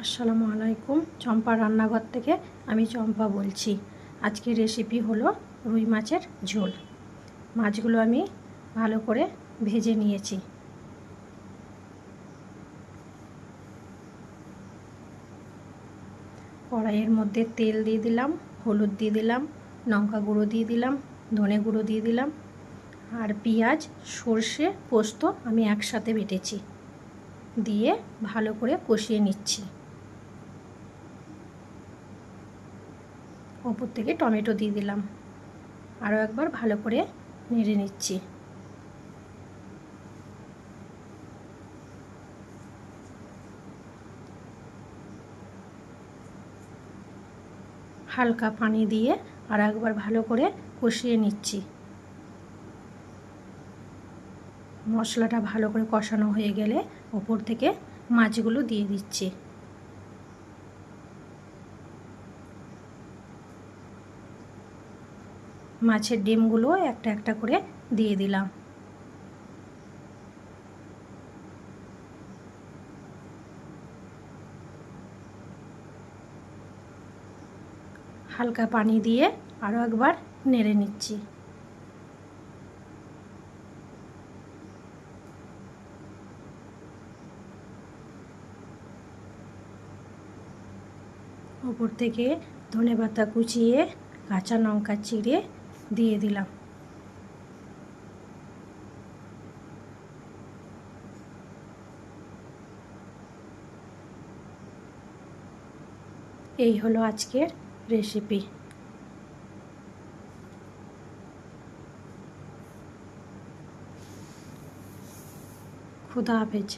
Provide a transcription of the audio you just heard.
আসসালামু আলাইকুম। চম্পা রান্নাঘর থেকে আমি চম্পা বলছি। আজকের রেসিপি হলো রুই মাছের ঝোল। মাছগুলো আমি ভালো করে ভেজে নিয়েছি। কড়াইয়ের মধ্যে তেল দিয়ে দিলাম, হলুদ দিয়ে দিলাম, লঙ্কা গুঁড়ো দিয়ে দিলাম, ধনে গুঁড়ো দিয়ে দিলাম, আর পেঁয়াজ, সর্ষে, পোস্ত আমি একসাথে বেটেছি, দিয়ে ভালো করে কষিয়ে নিচ্ছি। ওপর থেকে টমেটো দিয়ে দিলাম, আরও একবার ভালো করে নেড়ে নিচ্ছি। হালকা পানি দিয়ে আর একবার ভালো করে কষিয়ে নিচ্ছি। মশলাটা ভালো করে কষানো হয়ে গেলে ওপর থেকে মাছগুলো দিয়ে দিচ্ছি। মাছের ডিমগুলো একটা একটা করে দিয়ে দিলাম। হালকা পানি দিয়ে আরও একবার নেড়ে নিচ্ছি। ওপর থেকে ধনেপাতা কুচিয়ে, কাঁচা লঙ্কা চিড়ে দিয়ে দিলাম। এই হলো আজকের রেসিপি। খুদা হাফেজ।